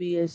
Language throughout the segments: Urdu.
BS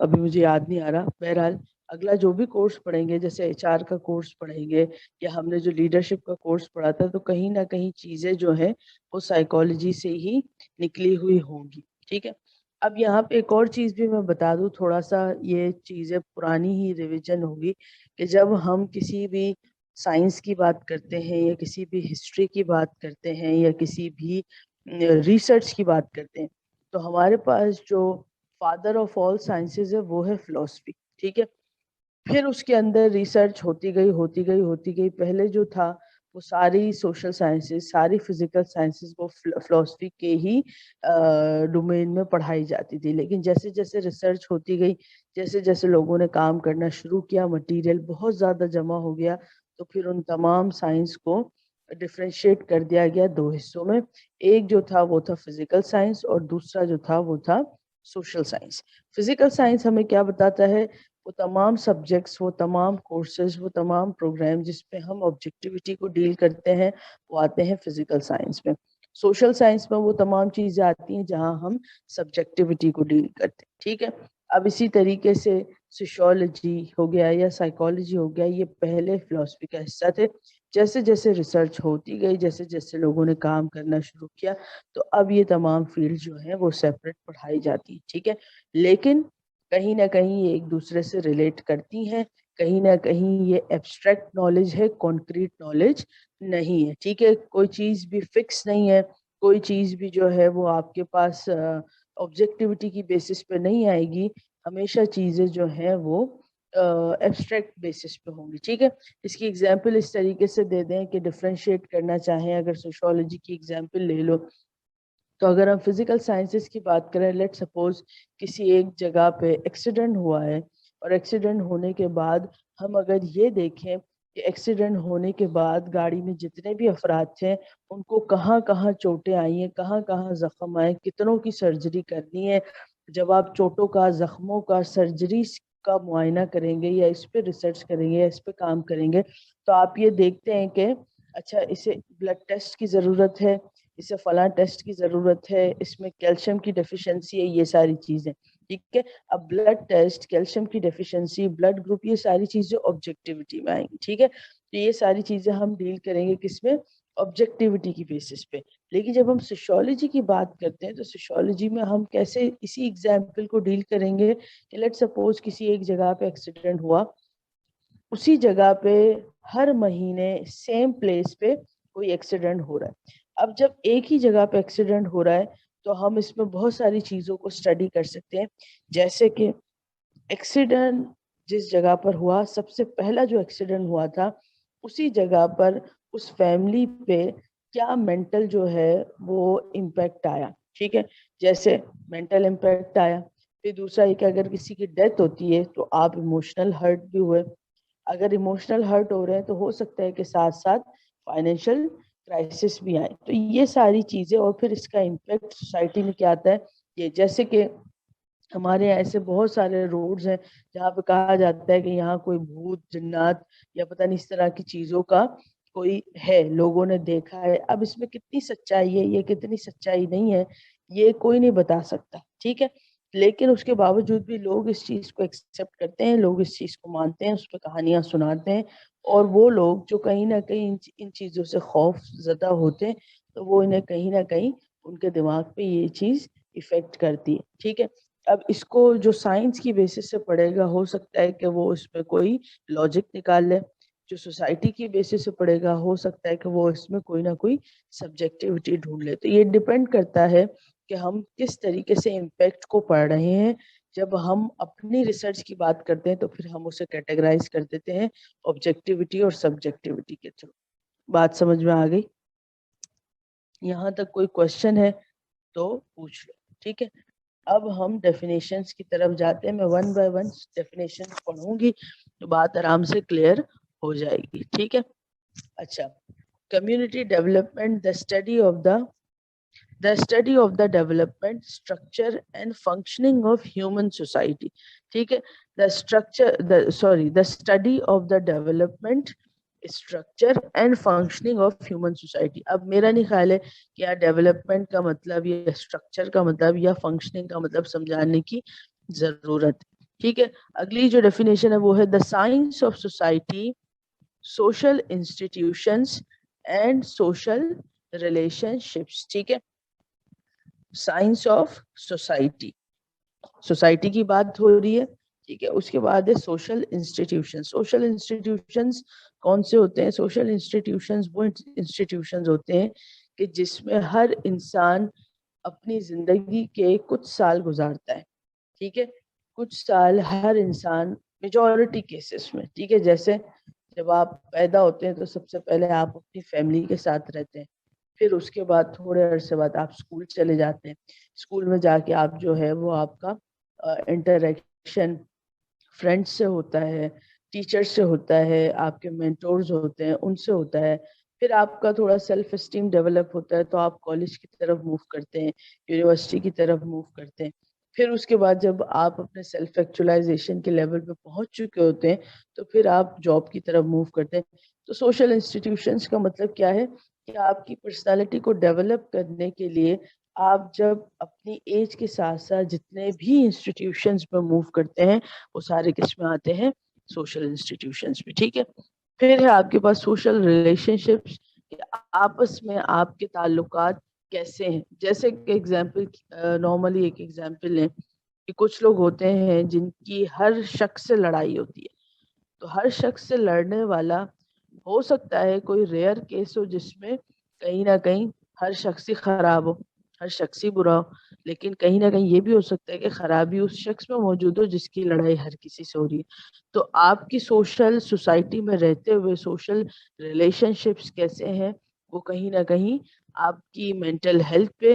ابھی مجھے یاد نہیں آ رہا. بہرحال اگلا جو بھی کورس پڑھیں گے، جیسے HR کا کورس پڑھیں گے یا ہم نے جو لیڈرشپ کا کورس پڑھا تھا، تو کہیں نہ کہیں چیزیں جو ہیں وہ سائیکالوجی سے ہی نکلی ہوئی ہوں گی. ٹھیک ہے. اب یہاں پہ ایک اور چیز بھی میں بتا دوں، تھوڑا سا یہ چیزیں پرانی ہی ریویژن ہوگی، کہ جب ہم کسی بھی سائنس کی بات کرتے ہیں یا کسی بھی ہسٹری کی بات کرتے ہیں یا کسی بھی ریسرچ کی بات کرتے ہیں، تو ہمارے پاس جو فادر آف آل سائنسز ہے وہ ہے فلاسفی. ٹھیک ہے. پھر اس کے اندر ریسرچ ہوتی گئی. پہلے جو تھا وہ ساری سوشل سائنسز، ساری فزیکل سائنسز وہ فلاسفی کے ہی ڈومین میں پڑھائی جاتی تھی. لیکن جیسے جیسے ریسرچ ہوتی گئی، جیسے جیسے لوگوں نے کام کرنا شروع کیا، مٹیریل بہت زیادہ جمع ہو گیا، تو پھر ان تمام سائنس کو ڈفرینشیٹ کر دیا گیا دو حصوں میں. ایک جو تھا وہ تھا فزیکل سائنس، اور دوسرا جو تھا وہ تھا سوشل سائنس. فزیکل سائنس ہمیں کیا بتاتا ہے؟ وہ تمام سبجیکٹس، وہ تمام کورسز، وہ تمام پروگرام جس پہ ہم آبجیکٹیوٹی کو ڈیل کرتے ہیں، وہ آتے ہیں فزیکل سائنس میں. سوشل سائنس میں وہ تمام چیزیں آتی ہیں جہاں ہم سبجیکٹیوٹی کو ڈیل کرتے ہیں. ٹھیک ہے. اب اسی طریقے سے سوشیولوجی ہو گیا یا سائیکالوجی ہو گیا، یہ پہلے فلاسفی کا حصہ تھے. جیسے جیسے ریسرچ ہوتی گئی، جیسے جیسے لوگوں نے کام کرنا شروع کیا، تو اب یہ تمام فیلڈ جو ہیں وہ سیپریٹ پڑھائی جاتی ہیں. ٹھیک ہے. لیکن کہیں نہ کہیں یہ ایک دوسرے سے ریلیٹ کرتی ہیں، کہیں نہ کہیں یہ ایبسٹریکٹ نالج ہے، کانکریٹ نالج نہیں ہے. ٹھیک ہے. کوئی چیز بھی فکس نہیں ہے، کوئی چیز بھی جو ہے وہ آپ کے پاس آبجیکٹیوٹی کی بیسس پہ نہیں آئے گی. ہمیشہ چیزیں جو ہیں وہ ایبسٹریکٹ بیسس پہ ہوں گی. ٹھیک ہے. اس کی اگزامپل اس طریقے سے دے دیں کہ ڈفرینشیٹ کرنا چاہیں، اگر سوشیولوجی کی اگزامپل لے لو، تو اگر ہم فزیکل سائنسز کی بات کریں، لیٹ سپوز کسی ایک جگہ پہ ایکسیڈنٹ ہوا ہے، اور ایکسیڈنٹ ہونے کے بعد ہم اگر یہ دیکھیں کہ ایکسیڈنٹ ہونے کے بعد گاڑی میں جتنے بھی افراد تھے ان کو کہاں کہاں چوٹیں آئی ہیں، کہاں کہاں زخم آئے، کتنوں کی سرجری کرنی ہے. جب آپ چوٹوں کا، زخموں کا، سرجری کا معائنہ کریں گے یا اس پہ ریسرچ کریں گے یا اس پہ کام کریں گے، تو آپ یہ دیکھتے ہیں کہ اچھا اسے بلڈ ٹیسٹ کی ضرورت ہے، اسے فلاں ٹیسٹ کی ضرورت ہے، اس میں کیلشیم کی ڈیفیشنسی ہے، یہ ساری چیزیں. ٹھیک ہے. اب بلڈ ٹیسٹ، کیلشیم کی ڈیفیشنسی، بلڈ گروپ، یہ ساری چیزیں آبجیکٹیوٹی میں آئیں گی. ٹھیک ہے. تو یہ ساری چیزیں ہم ڈیل کریں گے کس میں؟ آبجیکٹیوٹی کی بیسس پہ. لیکن جب ہم سوشیولوجی کی بات کرتے ہیں تو سوشیولوجی میں ہم کیسے اسی ایگزامپل کو ڈیل کریں گے کہ لیٹ سپوز کسی ایک جگہ پہ ایکسیڈنٹ ہوا، اسی جگہ پہ ہر مہینے سیم پلیس پہ کوئی ایکسیڈنٹ ہو رہا ہے. اب جب ایک ہی جگہ پہ ایکسیڈنٹ ہو رہا ہے تو ہم اس میں بہت ساری چیزوں کو اسٹڈی کر سکتے ہیں، جیسے کہ ایکسیڈنٹ جس جگہ پر ہوا، سب سے پہلا جو ایکسیڈنٹ ہوا تھا اسی جگہ پر اس فیملی پہ کیا مینٹل جو ہے وہ امپیکٹ آیا. ٹھیک ہے. جیسے مینٹل امپیکٹ آیا. پھر دوسرا یہ کہ اگر کسی کی ڈیتھ ہوتی ہے تو آپ ایموشنل ہرٹ بھی ہوئے. اگر ایموشنل ہرٹ ہو رہے ہیں تو ہو سکتا ہے کہ ساتھ ساتھ فائنینشیل کرائسس بھی آئے. تو یہ ساری چیزیں، اور پھر اس کا امپیکٹ سوسائٹی میں کیا آتا ہے، یہ جیسے کہ ہمارے یہاں ایسے بہت سارے روڈز ہیں جہاں پہ کہا جاتا ہے کہ یہاں کوئی بھوت، جنات یا پتہ نہیں اس طرح کی چیزوں کا کوئی ہے، لوگوں نے دیکھا ہے. اب اس میں کتنی سچائی ہے، یہ کتنی سچائی نہیں ہے، یہ کوئی نہیں بتا سکتا. ٹھیک ہے. لیکن اس کے باوجود بھی لوگ اس چیز کو ایکسیپٹ کرتے ہیں، لوگ اس چیز کو مانتے ہیں، اس پہ کہانیاں سناتے ہیں. اور وہ لوگ جو کہیں نہ کہیں ان چیزوں سے خوف زدہ ہوتے ہیں، تو وہ انہیں کہیں نہ کہیں ان کے دماغ پہ یہ چیز ایفیکٹ کرتی ہے. ٹھیک ہے. اب اس کو جو سائنس کی بیسس سے پڑھے گا، ہو سکتا ہے کہ وہ اس پہ کوئی لاجک نکال لے. جو سوسائٹی کی بیسس سے پڑھے گا، ہو سکتا ہے کہ وہ اس میں کوئی نہ کوئی سبجیکٹیوٹی ڈھونڈ لے. تو یہ ڈیپینڈ کرتا ہے کہ ہم کس طریقے سے امپیکٹ کو پڑھ رہے ہیں. جب ہم اپنی ریسرچ کی بات کرتے ہیں تو پھر ہم اسے کیٹیگرائز کر دیتے ہیں آبجیکٹیوٹی اور سبجیکٹیوٹی کے تھرو. بات سمجھ میں آ گئی؟ یہاں تک کوئی کوشچن ہے تو پوچھ لو. ٹھیک ہے. اب ہم ڈیفینیشنز کی طرف جاتے ہیں. میں ون بائی ون ڈیفینیشن پڑھوں گی تو بات آرام سے کلیئر ہو جائے گی. ٹھیک ہے. اچھا. Community development, the study of the development, structure and functioning of human society. ٹھیک ہے. the study of the development, structure and functioning of human society. اب میرا نہیں خیال ہے کہ یہاں ڈیولپمنٹ کا مطلب یا اسٹرکچر کا مطلب یا فنکشننگ کا مطلب سمجھانے کی ضرورت ہے. ٹھیک ہے. اگلی جو ڈیفینیشن ہے وہ ہے the science of society, social institutions and social relationships. ٹھیک ہے, سائنس آف سوسائٹی, سوسائٹی کی بات ہو رہی ہے. ٹھیک ہے, اس کے بعد ہے سوشل انسٹیٹیوشن. سوشل انسٹیٹیوشنز کون سے ہوتے ہیں؟ سوشل انسٹیٹیوشنز وہ انسٹیٹیوشنز ہوتے ہیں کہ جس میں ہر انسان اپنی زندگی کے کچھ سال گزارتا ہے. ٹھیک ہے, کچھ سال ہر انسان, میجورٹی کیسز میں. ٹھیک ہے, جیسے جب آپ پیدا ہوتے ہیں تو سب سے پہلے آپ اپنی فیملی کے ساتھ رہتے ہیں, پھر اس کے بعد تھوڑے عرصے بعد آپ اسکول چلے جاتے ہیں. اسکول میں جا کے آپ جو ہے وہ آپ کا انٹریکشن فرینڈ سے ہوتا ہے, ٹیچر سے ہوتا ہے, آپ کے مینٹورز ہوتے ہیں ان سے ہوتا ہے. پھر آپ کا تھوڑا سیلف اسٹیم ڈیولپ ہوتا ہے تو آپ کالج کی طرف موو کرتے ہیں, یونیورسٹی کی طرف موو کرتے ہیں. پھر اس کے بعد جب آپ اپنے سیلف ایکچولائزیشن کے لیول پہ پہنچ چکے ہوتے ہیں تو پھر آپ جاب کی طرف موو کرتے ہیں. تو سوشل انسٹیٹیوشنز کا مطلب کیا ہے کہ آپ کی پرسنالٹی کو ڈیولپ کرنے کے لیے آپ جب اپنی ایج کے ساتھ ساتھ جتنے بھی انسٹیٹیوشنز پہ موو کرتے ہیں وہ سارے کس میں آتے ہیں؟ سوشل انسٹیٹیوشنز میں. ٹھیک ہے, پھر ہے آپ کے پاس سوشل ریلیشن شپس, آپس میں آپ کے تعلقات کیسے ہیں. جیسے کہ ایگزامپل, نارملی ایک ایگزامپل ہے کہ کچھ لوگ ہوتے ہیں جن کی ہر شخص سے لڑائی ہوتی ہے. تو ہر شخص سے لڑنے والا ہو سکتا ہے کوئی ریئر کیس ہو جس میں کہیں نہ کہیں ہر شخص ہی خراب ہو, ہر شخص ہی برا ہو, لیکن کہیں نہ کہیں یہ بھی ہو سکتا ہے کہ خرابی اس شخص میں موجود ہو جس کی لڑائی ہر کسی سے ہو رہی ہے. تو آپ کی سوشل سوسائٹی میں رہتے ہوئے سوشل ریلیشن شپس کیسے ہیں وہ کہیں نہ کہیں آپ کی مینٹل ہیلتھ پہ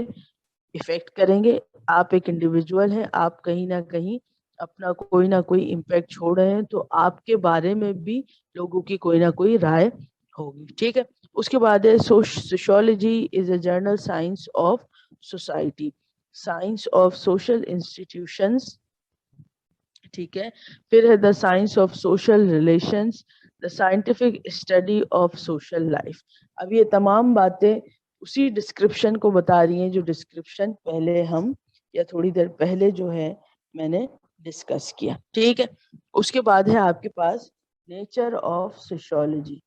افیکٹ کریں گے. آپ ایک انڈیویجول ہیں, آپ کہیں نہ کہیں اپنا کوئی نہ کوئی امپیکٹ چھوڑ رہے ہیں, تو آپ کے بارے میں بھی لوگوں کی کوئی نہ کوئی رائے ہوگی. ٹھیک ہے, اس کے بعد ہے sociology is a general science of society, science of social institutions. ٹھیک ہے, پھر ہے the science of social relations, the scientific study of social life. اب یہ تمام باتیں اسی ڈسکرپشن کو بتا رہی ہیں جو ڈسکرپشن پہلے ہم یا تھوڑی دیر پہلے جو ہے میں نے ڈسکس کیا. ٹھیک ہے, اس کے بعد ہے آپ کے پاس نیچر آف سوشیولوجی.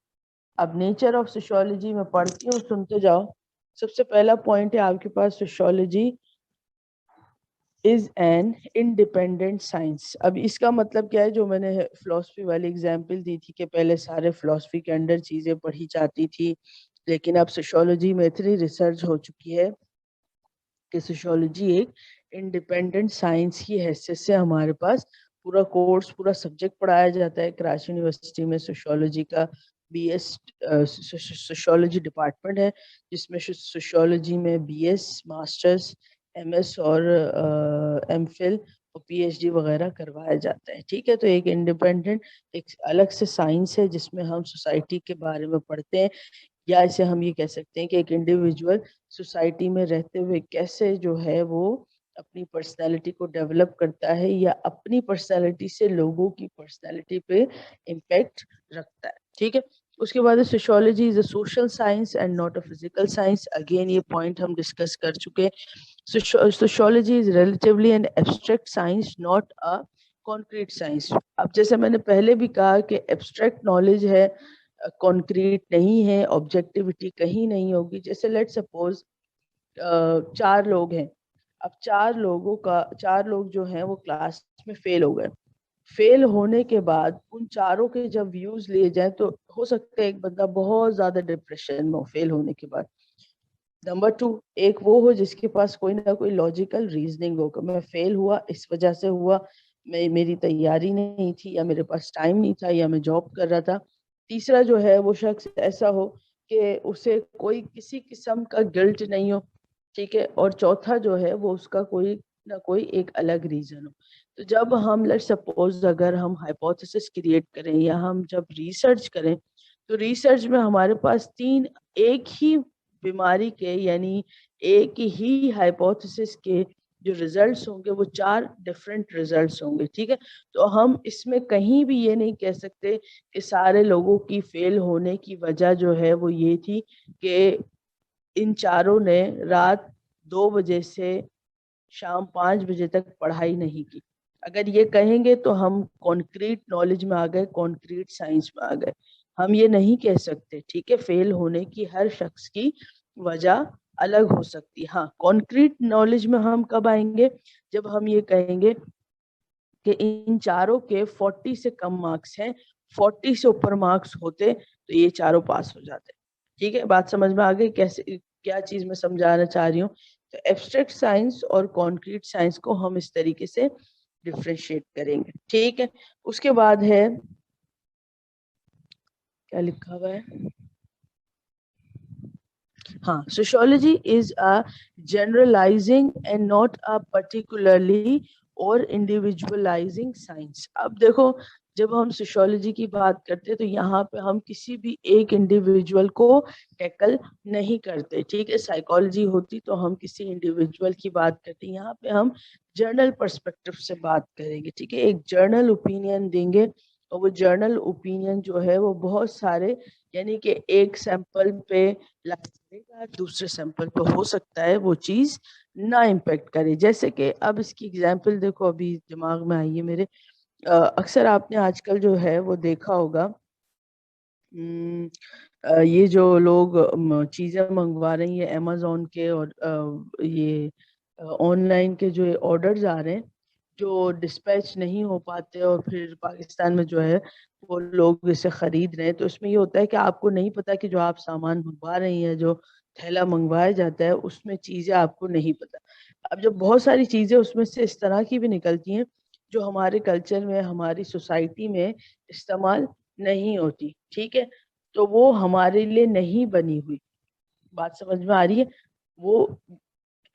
اب نیچر آف سوشیولوجی میں پڑھتی ہوں, سنتے جاؤ. سب سے پہلا پوائنٹ ہے آپ کے پاس sociology is an independent science. اب اس کا مطلب کیا ہے؟ جو میں نے فلسفی والی اگزامپل دی تھی کہ پہلے سارے فلسفی کے انڈر چیزیں پڑھی جاتی تھی, لیکن اب سوشیولوجی میں اتنی ریسرچ ہو چکی ہے کہ سوشیولوجی ایک انڈیپینڈنٹ سائنس کی حیثیت سے ہمارے پاس پورا کورس, پورا سبجیکٹ پڑھایا جاتا ہے. کراچی یونیورسٹی میں سوشیولوجی کا بی ایس سوشیولوجی ڈپارٹمنٹ ہے جس میں سوشیولوجی میں B S, masters, M S اور ایم فل اور پی ایچ ڈی وغیرہ کروایا جاتا ہے. ٹھیک ہے, تو ایک انڈیپینڈنٹ ایک الگ سے سائنس ہے جس میں ہم سوسائٹی کے بارے میں پڑھتے ہیں, یا اسے ہم یہ کہہ سکتے ہیں کہ ایک انڈیویجول سوسائٹی میں رہتے ہوئے کیسے جو ہے وہ اپنی پرسنالٹی کو ڈیولپ کرتا ہے یا اپنی پرسنالٹی سے لوگوں کی پرسنالٹی پہ امپیکٹ رکھتا ہے. ٹھیک ہے, اس کے بعد sociology is a social science and not a physical science. Again یہ پوائنٹ ہم ڈسکس کر چکے. Sociology is relatively an abstract science, not a concrete science. اب جیسے میں نے پہلے بھی کہا کہ ایبسٹریکٹ نالج ہے, کانکریٹ نہیں ہے, آبجیکٹیوٹی کہیں نہیں ہوگی. جیسے لیٹ سپوز 4 لوگ ہیں, اب 4 لوگ جو ہیں وہ کلاس میں فیل ہو گئے. فیل ہونے کے بعد ان چاروں کے جب ویوز لیے جائیں تو ہو سکتا ہے ایک بندہ بہت زیادہ ڈپریشن میں ہو فیل ہونے کے بعد. نمبر 2, ایک وہ ہو جس کے پاس کوئی نہ کوئی لاجیکل ریزننگ ہو کہ میں فیل ہوا اس وجہ سے ہوا, میری تیاری نہیں تھی, یا میرے پاس ٹائم نہیں تھا, یا میں جاب کر رہا تھا. تیسرا جو ہے وہ شخص ایسا ہو کہ اسے کوئی کسی قسم کا گلٹ نہیں ہو. ٹھیک ہے, اور چوتھا جو ہے وہ اس کا کوئی نہ کوئی ایک الگ ریزن ہو. تو جب ہم لیٹ سپوز اگر ہم ہائپوتھیسس کریٹ کریں یا ہم جب ریسرچ کریں تو ریسرچ میں ہمارے پاس 3 ایک ہی بیماری کے یعنی ایک ہی ہائپوتھیسس کے جو ریزلٹس ہوں گے وہ 4 ڈفرینٹ ریزلٹس ہوں گے. ٹھیک ہے, تو ہم اس میں کہیں بھی یہ نہیں کہہ سکتے کہ سارے لوگوں کی فیل ہونے کی وجہ جو ہے وہ یہ تھی کہ ان چاروں نے رات 2 بجے سے شام 5 بجے تک پڑھائی نہیں کی. اگر یہ کہیں گے تو ہم کانکریٹ نالج میں آ گئے, کانکریٹ سائنس میں آ گئے. ہم یہ نہیں کہہ سکتے, ٹھیک ہے, فیل ہونے کی ہر شخص کی وجہ الگ ہو سکتی. ہاں, کانکریٹ نالج میں ہم کب آئیں گے؟ جب ہم یہ کہیں گے کہ ان چاروں کے 40 سے کم مارکس ہیں, 40 سے اوپر مارکس ہوتے تو یہ چاروں پاس ہو جاتے. ٹھیک ہے, بات سمجھ میں آ گئی کیسے, کیا چیز میں سمجھانا چاہ رہی ہوں؟ تو ایبسٹریکٹ سائنس اور کانکریٹ سائنس کو ہم اس طریقے سے ڈفرینشیٹ کریں گے. ٹھیک ہے, اس کے بعد ہے کیا لکھا ہوا ہے, ہاں, sociology is a generalising and not a particularly اور انڈیویجولائزنگ سائنس. اب دیکھو, جب ہم سوشیولوجی کی بات کرتے ہیں تو یہاں پہ ہم کسی بھی ایک انڈیویجول کو ٹیکل نہیں کرتے. ٹھیک ہے, سائیکالوجی ہوتی تو ہم کسی انڈیویجول کی بات کرتے, یہاں پہ ہم جرنل پرسپیکٹو سے بات کریں گے. ٹھیک ہے, ایک جرنل اوپینین دیں گے, اور وہ جرنل اوپینین جو ہے وہ بہت سارے, یعنی کہ ایک سیمپل پہ لگے گا, دوسرے سیمپل پہ ہو سکتا ہے وہ چیز نہ امپیکٹ کرے. جیسے کہ اب اس کی اگزامپل دیکھو, ابھی دماغ میں آئی ہے میرے. اکثر آپ نے آج کل جو ہے وہ دیکھا ہوگا, یہ جو لوگ چیزیں منگوا رہی ہیں امیزون کے, اور یہ آن لائن کے جو آرڈرز آ رہے ہیں جو ڈسپیچ نہیں ہو پاتے, اور پھر پاکستان میں جو ہے وہ لوگ اسے خرید رہے ہیں, تو اس میں یہ ہوتا ہے کہ آپ کو نہیں پتا کہ جو آپ سامان منگوا رہی ہیں, جو تھیلا منگوایا جاتا ہے اس میں چیزیں آپ کو نہیں پتا. اب جب بہت ساری چیزیں اس میں سے اس طرح کی بھی نکلتی ہیں جو ہمارے کلچر میں, ہماری سوسائٹی میں استعمال نہیں ہوتی, ٹھیک ہے, تو وہ ہمارے لیے نہیں بنی ہوئی. بات سمجھ میں آ رہی ہے؟ وہ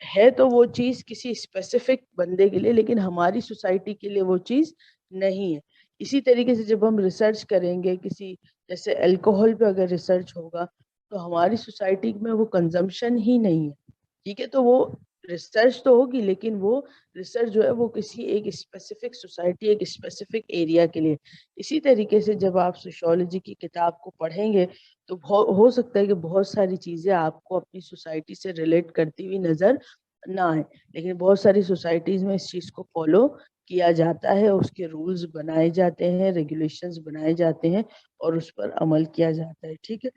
ہے تو وہ چیز کسی اسپیسیفک بندے کے لیے, لیکن ہماری سوسائٹی کے لیے وہ چیز نہیں ہے. اسی طریقے سے جب ہم ریسرچ کریں گے کسی, جیسے الکوہل پہ اگر ریسرچ ہوگا تو ہماری سوسائٹی میں وہ کنزمپشن ہی نہیں ہے. ٹھیک ہے, تو وہ ریسرچ تو ہوگی لیکن وہ ریسرچ جو ہے وہ کسی ایک اسپیسیفک سوسائٹی, ایک اسپیسیفک ایریا کے لیے. اسی طریقے سے جب آپ سوشیولوجی کی کتاب کو پڑھیں گے تو ہو سکتا ہے کہ بہت ساری چیزیں آپ کو اپنی سوسائٹی سے ریلیٹ کرتی ہوئی نظر نہ آئے, لیکن بہت ساری سوسائٹیز میں اس چیز کو فالو کیا جاتا ہے, اس کے رولز بنائے جاتے ہیں, ریگولیشنز بنائے جاتے ہیں, اور اس پر عمل کیا جاتا ہے. ٹھیک ہے,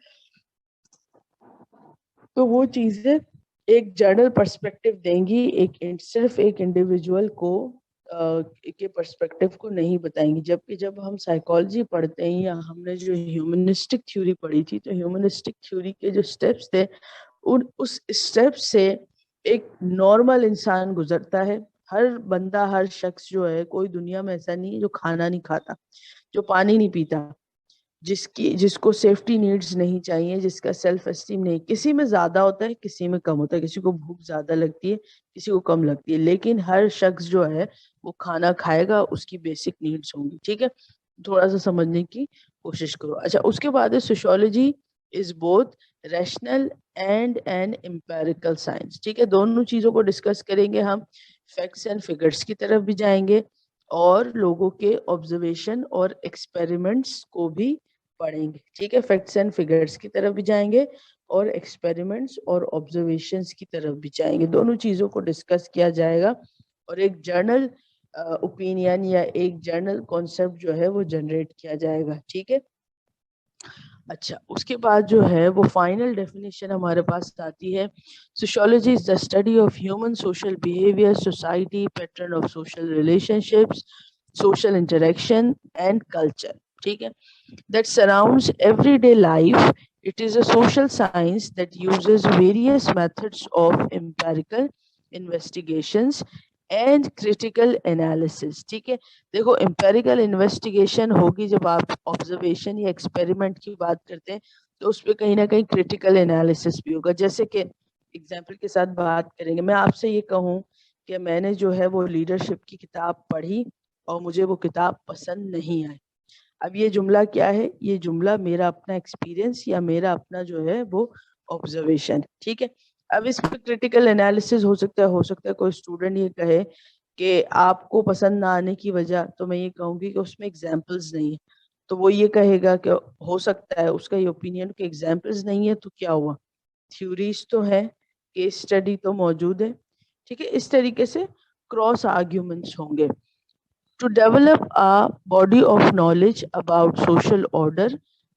تو وہ چیزیں ایک جرنل پرسپیکٹو دیں گی, صرف ایک انڈیویجول کو کے پرسپیکٹو کو نہیں بتائیں گی. جبکہ جب ہم سائیکالوجی پڑھتے ہیں یا ہم نے جو ہیومنسٹک تھیوری پڑھی تھی, تو ہیومنسٹک تھیوری کے جو اسٹیپس تھے, اس اسٹیپ سے ایک نارمل انسان گزرتا ہے. ہر بندہ, ہر شخص جو ہے, کوئی دنیا میں ایسا نہیں ہے جو کھانا نہیں کھاتا, جو پانی نہیں پیتا, جس کو سیفٹی نیڈز نہیں چاہیے, جس کا سیلف اسٹیم نہیں. کسی میں زیادہ ہوتا ہے, کسی میں کم ہوتا ہے, کسی کو بھوک زیادہ لگتی ہے, کسی کو کم لگتی ہے, لیکن ہر شخص جو ہے وہ کھانا کھائے گا, اس کی بیسک نیڈز ہوں گی. ٹھیک ہے, تھوڑا سا سمجھنے کی کوشش کرو. اچھا, اس کے بعد ہے sociology is both rational and an empirical science. ٹھیک ہے, دونوں چیزوں کو ڈسکس کریں گے ہم. فیکٹس اینڈ فگرس کی طرف بھی جائیں گے, اور لوگوں کے آبزرویشن اور ایکسپیریمنٹس کو بھی پڑھیں گے. ٹھیک ہے, فیکٹس اینڈ فگرس کی طرف بھی جائیں گے, اور ایکسپیریمنٹس اور آبزرویشنس کی طرف بھی جائیں گے. دونوں چیزوں کو ڈسکس کیا جائے گا, اور ایک جرنل اوپینین یا ایک جرنل کانسیپٹ جو ہے وہ جنریٹ کیا جائے گا. ٹھیک ہے, اچھا, اس کے بعد جو ہے وہ فائنل ڈیفینیشن ہمارے پاس آتی ہے. Sociology is the study of human social behaviour, society, pattern of social relation ships, social interaction and culture. ٹھیک ہے, that surrounds everyday life. It is a social science that uses various methods of empirical investigations and critical analysis. ٹھیک ہے, دیکھو empirical investigation ہوگی جب آپ observation یا experiment کی بات کرتے ہیں, تو اس پہ کہیں نہ کہیں critical analysis بھی ہوگا. جیسے کہ example کے ساتھ بات کریں گے, میں آپ سے یہ کہوں کہ میں نے جو ہے وہ لیڈرشپ کی کتاب پڑھی اور مجھے وہ کتاب پسند نہیں آئی. اب یہ جملہ کیا ہے؟ یہ جملہ میرا اپنا ایکسپیرینس یا میرا اپنا جو ہے وہ آبزرویشن. ٹھیک ہے, اب اس پہ کریٹیکل انالیسس ہو سکتا ہے کوئی اسٹوڈنٹ یہ کہے کہ آپ کو پسند نہ آنے کی وجہ, تو میں یہ کہوں گی کہ اس میں ایگزامپلز نہیں ہے. تو وہ یہ کہے گا کہ ہو سکتا ہے اس کا یہ اوپینین کہ ایگزامپلز نہیں ہے, تو کیا ہوا, تھیوریز تو ہے, کیس اسٹڈی تو موجود ہے. ٹھیک ہے, اس طریقے سے کراس آرگیومنٹس ہوں گے. to develop a body of knowledge about social order